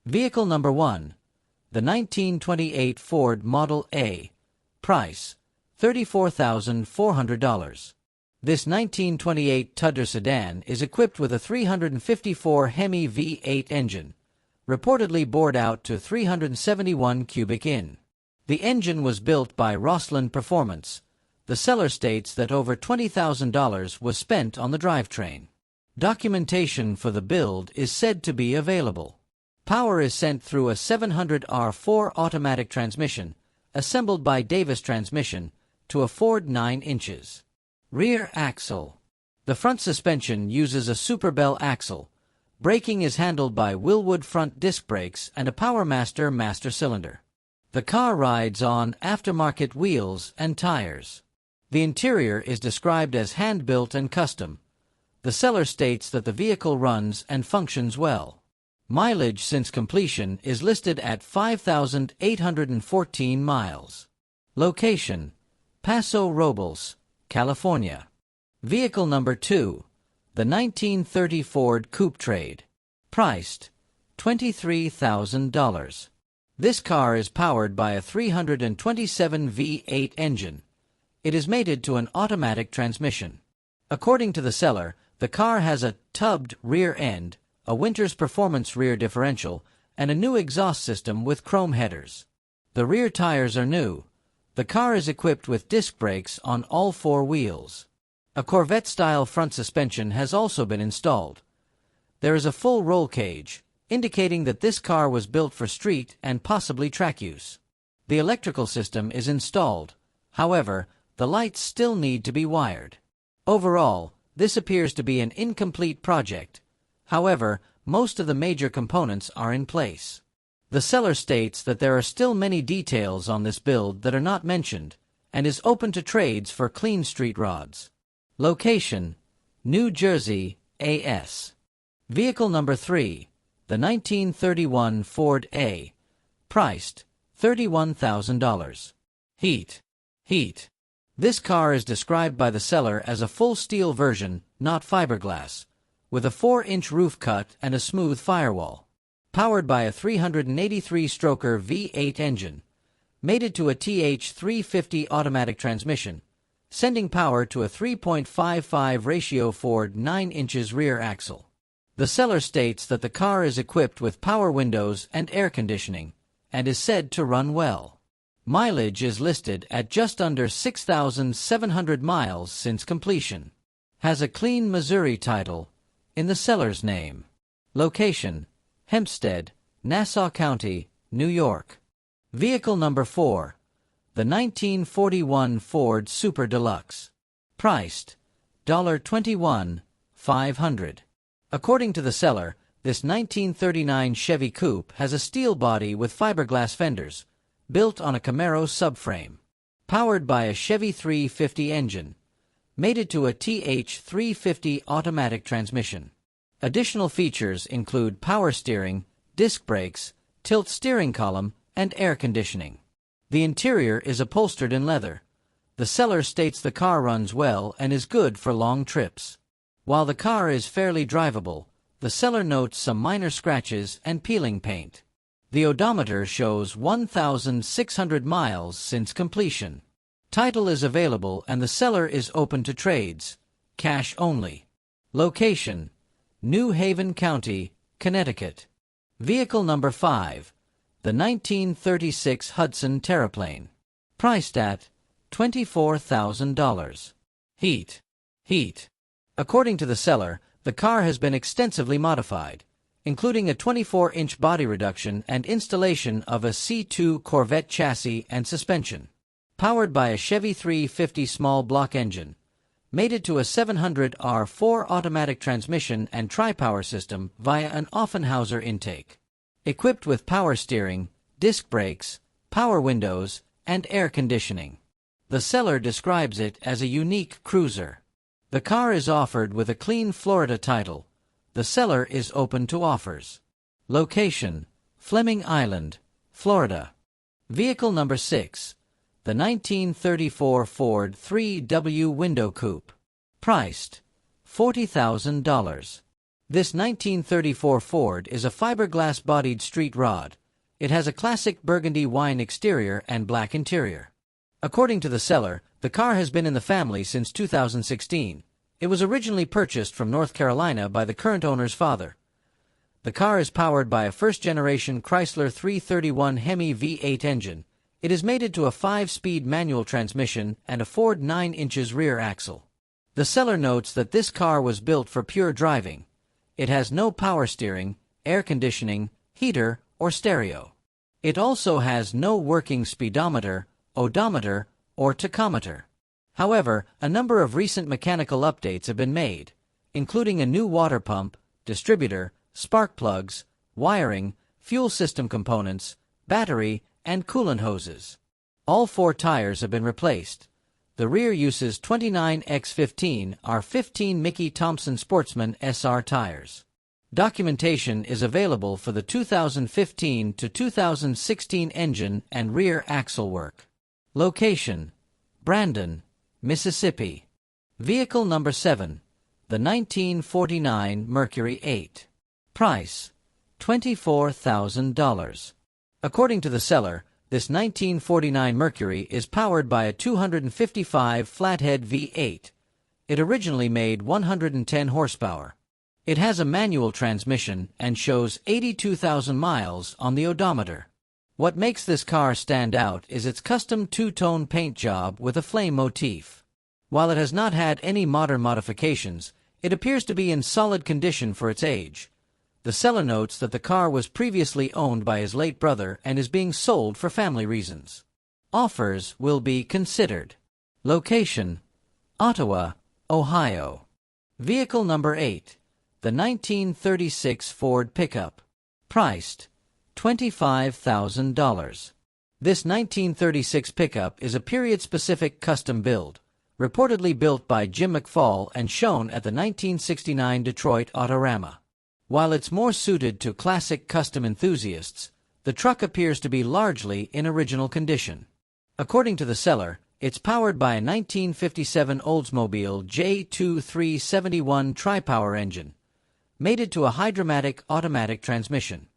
Vehicle number 1. The 1928 Ford Model A. Price, $34,400. This 1928 Tudor sedan is equipped with a 354 Hemi V8 engine, reportedly bored out to 371 cubic in. The engine was built by Rosslyn Performance. The seller states that over $20,000 was spent on the drivetrain. Documentation for the build is said to be available. Power is sent through a 700R4 automatic transmission, assembled by Davis Transmission, to a Ford 9 inches. Rear axle. The front suspension uses a Superbell axle. Braking is handled by Willwood front disc brakes and a PowerMaster master cylinder. The car rides on aftermarket wheels and tires. The interior is described as hand-built and custom. The seller states that the vehicle runs and functions well. Mileage since completion is listed at 5,814 miles. Location: Paso Robles, California. Vehicle number 2. The 1930 Ford Coupe Trade. Priced $23,000. This car is powered by a 327 V8 engine. It is mated to an automatic transmission. According to the seller, the car has a tubbed rear end, a Winters Performance rear differential, and a new exhaust system with chrome headers. The rear tires are new. The car is equipped with disc brakes on all 4 wheels. A Corvette-style front suspension has also been installed. There is a full roll cage, indicating that this car was built for street and possibly track use. The electrical system is installed. However, the lights still need to be wired. Overall, this appears to be an incomplete project. However, most of the major components are in place. The seller states that there are still many details on this build that are not mentioned, and is open to trades for clean street rods. Location: New Jersey, AS. Vehicle number 3. The 1931 Ford A. Priced $31,000. Heat. This car is described by the seller as a full steel version, not fiberglass, with a 4-inch roof cut and a smooth firewall. Powered by a 383-stroker V8 engine, mated to a TH350 automatic transmission, sending power to a 3.55 ratio Ford 9 inches rear axle. The seller states that the car is equipped with power windows and air conditioning, and is said to run well. Mileage is listed at just under 6,700 miles since completion. Has a clean Missouri title in the seller's name. Location: Hempstead, Nassau County, New York. Vehicle number 4. The 1941 Ford Super Deluxe. Priced $21,500. According to the seller, this 1939 Chevy Coupe has a steel body with fiberglass fenders, built on a Camaro subframe. Powered by a Chevy 350 engine, mated to a TH350 automatic transmission. Additional features include power steering, disc brakes, tilt steering column, and air conditioning. The interior is upholstered in leather. The seller states the car runs well and is good for long trips. While the car is fairly drivable, the seller notes some minor scratches and peeling paint. The odometer shows 1,600 miles since completion. Title is available and the seller is open to trades, cash only. Location: New Haven County, Connecticut. Vehicle number 5. The 1936 Hudson Terraplane. Priced at $24,000. Heat. According to the seller, the car has been extensively modified, including a 24-inch body reduction and installation of a C2 Corvette chassis and suspension. Powered by a Chevy 350 small block engine, mated to a 700R4 automatic transmission and tri-power system via an Offenhauser intake. Equipped with power steering, disc brakes, power windows, and air conditioning. The seller describes it as a unique cruiser. The car is offered with a clean Florida title. The seller is open to offers. Location: Fleming Island, Florida. Vehicle number 6. The 1934 Ford 3W Window Coupe. Priced $40,000. This 1934 Ford is a fiberglass-bodied street rod. It has a classic burgundy wine exterior and black interior. According to the seller, the car has been in the family since 2016. It was originally purchased from North Carolina by the current owner's father. The car is powered by a first-generation Chrysler 331 Hemi V8 engine. It is mated to a 5-speed manual transmission and a Ford 9 inches rear axle. The seller notes that this car was built for pure driving. It has no power steering, air conditioning, heater, or stereo. It also has no working speedometer, odometer, or tachometer. However, a number of recent mechanical updates have been made, including a new water pump, distributor, spark plugs, wiring, fuel system components, battery, and coolant hoses. All 4 tires have been replaced. The rear uses 29x15 R15 Mickey Thompson Sportsman SR tires. Documentation is available for the 2015 to 2016 engine and rear axle work. Location: Brandon, Mississippi. Vehicle number 7. The 1949 Mercury 8. Price: $24,000. According to the seller, this 1949 Mercury is powered by a 255 flathead V8. It originally made 110 horsepower. It has a manual transmission and shows 82,000 miles on the odometer. What makes this car stand out is its custom two-tone paint job with a flame motif. While it has not had any modern modifications, it appears to be in solid condition for its age. The seller notes that the car was previously owned by his late brother and is being sold for family reasons. Offers will be considered. Location: Ottawa, Ohio. Vehicle number 8. The 1936 Ford Pickup. Priced $25,000. This 1936 pickup is a period-specific custom build, reportedly built by Jim McFall and shown at the 1969 Detroit Autorama. While it's more suited to classic custom enthusiasts, the truck appears to be largely in original condition. According to the seller, it's powered by a 1957 Oldsmobile J2371 tri-power engine, mated to a hydromatic automatic transmission.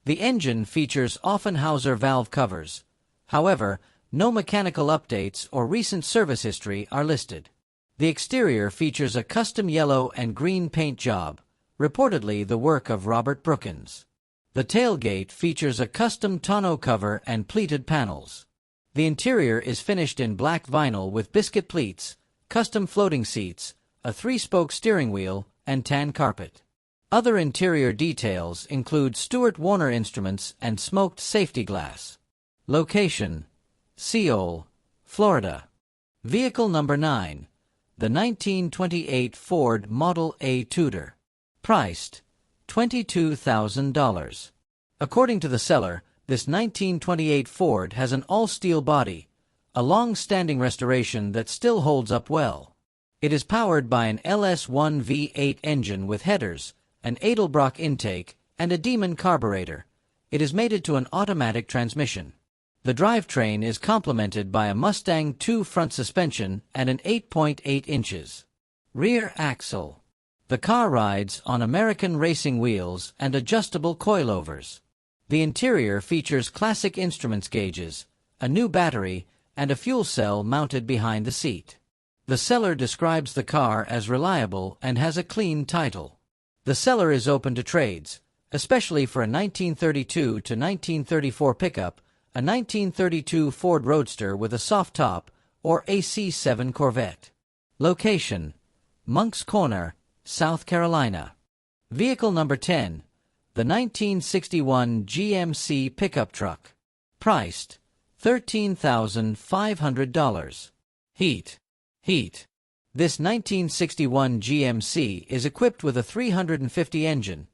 The engine features Offenhauser valve covers. However, no mechanical updates or recent service history are listed. The exterior features a custom yellow and green paint job, reportedly the work of Robert Brookins. The tailgate features a custom tonneau cover and pleated panels. The interior is finished in black vinyl with biscuit pleats, custom floating seats, a 3-spoke steering wheel, and tan carpet. Other interior details include Stewart Warner instruments and smoked safety glass. Location: Seoul, Florida. Vehicle number 9. The 1928 Ford Model A Tudor. Priced $22,000. According to the seller, this 1928 Ford has an all-steel body, a long-standing restoration that still holds up well. It is powered by an LS1 V8 engine with headers, an Edelbrock intake, and a Demon carburetor. It is mated to an automatic transmission. The drivetrain is complemented by a Mustang 2 front suspension and an 8.8 inches rear axle. The car rides on American racing wheels and adjustable coilovers. The interior features classic instruments gauges, a new battery, and a fuel cell mounted behind the seat. The seller describes the car as reliable and has a clean title. The seller is open to trades, especially for a 1932 to 1934 pickup, a 1932 Ford Roadster with a soft top, or a C7 Corvette. Location: Moncks Corner, South Carolina. Vehicle number 10. The 1961 GMC pickup truck. Priced $13,500. Heat. This 1961 GMC is equipped with a 350 engine,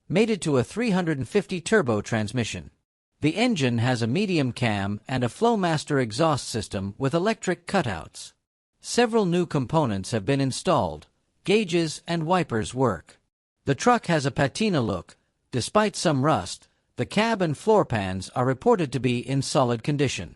mated to a 350 turbo transmission. The engine has a medium cam and a Flowmaster exhaust system with electric cutouts. Several new components have been installed. Gauges and wipers work. The truck has a patina look. Despite some rust, The cab and floor pans are reported to be in solid condition.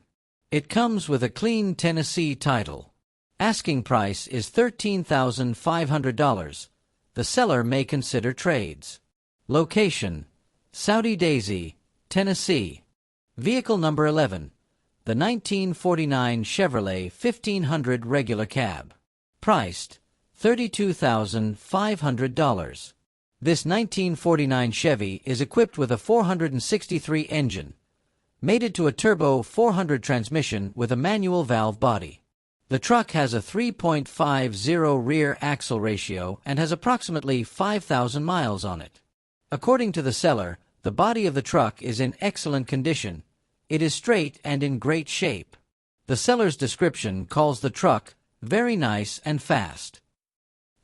It comes with a clean Tennessee title. Asking price is $13,500. The seller may consider trades. Location: Saudi Daisy, Tennessee. Vehicle number 11. The 1949 Chevrolet 1500 regular cab. Priced $32,500. This 1949 Chevy is equipped with a 463 engine, mated to a turbo 400 transmission with a manual valve body. The truck has a 3.50 rear axle ratio and has approximately 5,000 miles on it. According to the seller, the body of the truck is in excellent condition. It is straight and in great shape. The seller's description calls the truck very nice and fast.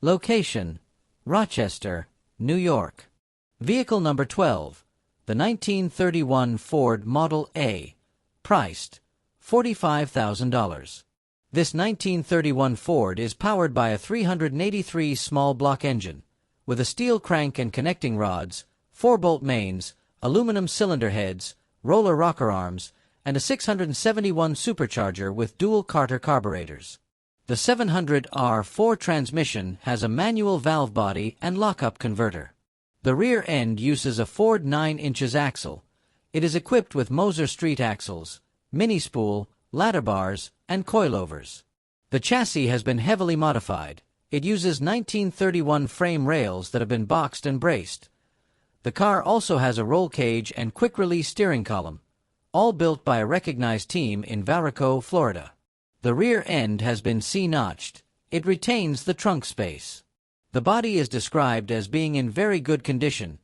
Location: Rochester, New York. Vehicle number 12. The 1931 Ford Model A. Priced $45,000. This 1931 Ford is powered by a 383 small block engine, with a steel crank and connecting rods, 4-bolt mains, aluminum cylinder heads, roller rocker arms, and a 671 supercharger with dual Carter carburetors. The 700R4 transmission has a manual valve body and lockup converter. The rear end uses a Ford 9" axle. It is equipped with Moser Street axles, mini-spool, ladder bars, and coilovers. The chassis has been heavily modified. It uses 1931 frame rails that have been boxed and braced. The car also has a roll cage and quick-release steering column, all built by a recognized team in Valrico, Florida. The rear end has been C-notched. It retains the trunk space. The body is described as being in very good condition.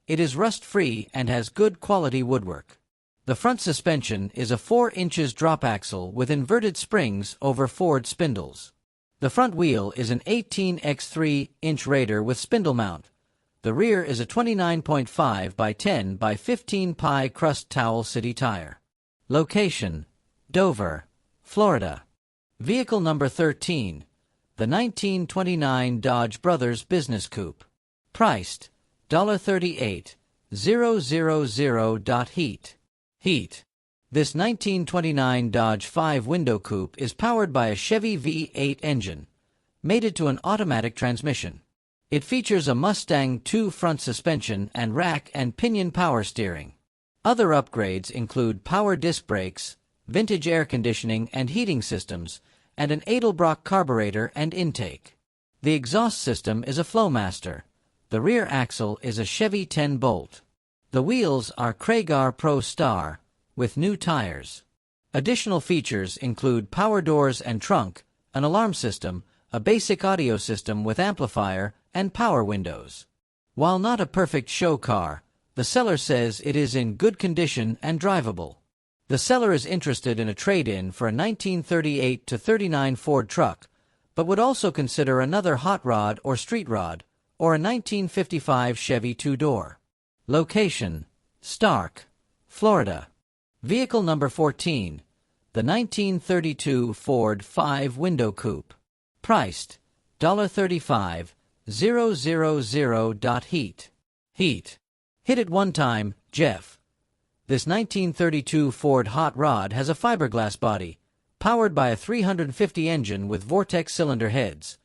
It is rust-free and has good quality woodwork. The front suspension is a 4" drop axle with inverted springs over Ford spindles. The front wheel is an 18x3-inch Raider with spindle mount. The rear is a 29.5 by 10 by 15 pie crust towel city tire. Location: Dover, Florida. Vehicle number 13. The 1929 Dodge Brothers Business Coupe. Priced $38,000. Heat. This 1929 Dodge 5-window coupe is powered by a Chevy V8 engine, mated to an automatic transmission. It features a Mustang 2 front suspension and rack and pinion power steering. Other upgrades include power disc brakes, vintage air conditioning and heating systems, and an Edelbrock carburetor and intake. The exhaust system is a Flowmaster. The rear axle is a Chevy 10-bolt. The wheels are Craigar Pro Star, with new tires. Additional features include power doors and trunk, an alarm system, a basic audio system with amplifier, and power windows. While not a perfect show car, the seller says it is in good condition and drivable. The seller is interested in a trade-in for a 1938-39 Ford truck, but would also consider another hot rod or street rod, or a 1955 Chevy 2-door. Location: Stark, Florida. Vehicle number 14. The 1932 Ford 5-window coupe. Priced $35,000. Heat. Hit it one time, Jeff. This 1932 Ford hot rod has a fiberglass body, powered by a 350 engine with Vortex cylinder heads.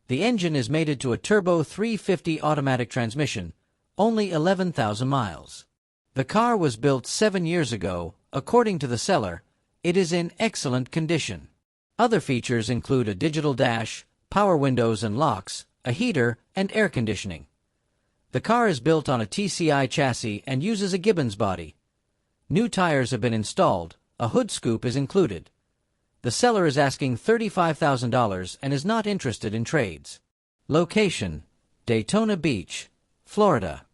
The engine is mated to a turbo 350 automatic transmission, only 11,000 miles. The car was built 7 years ago. According to the seller, it is in excellent condition. Other features include a digital dash, power windows and locks, a heater, and air conditioning. The car is built on a TCI chassis and uses a Gibbons body. New tires have been installed. A hood scoop is included. The seller is asking $35,000 and is not interested in trades. Location: Daytona Beach, Florida.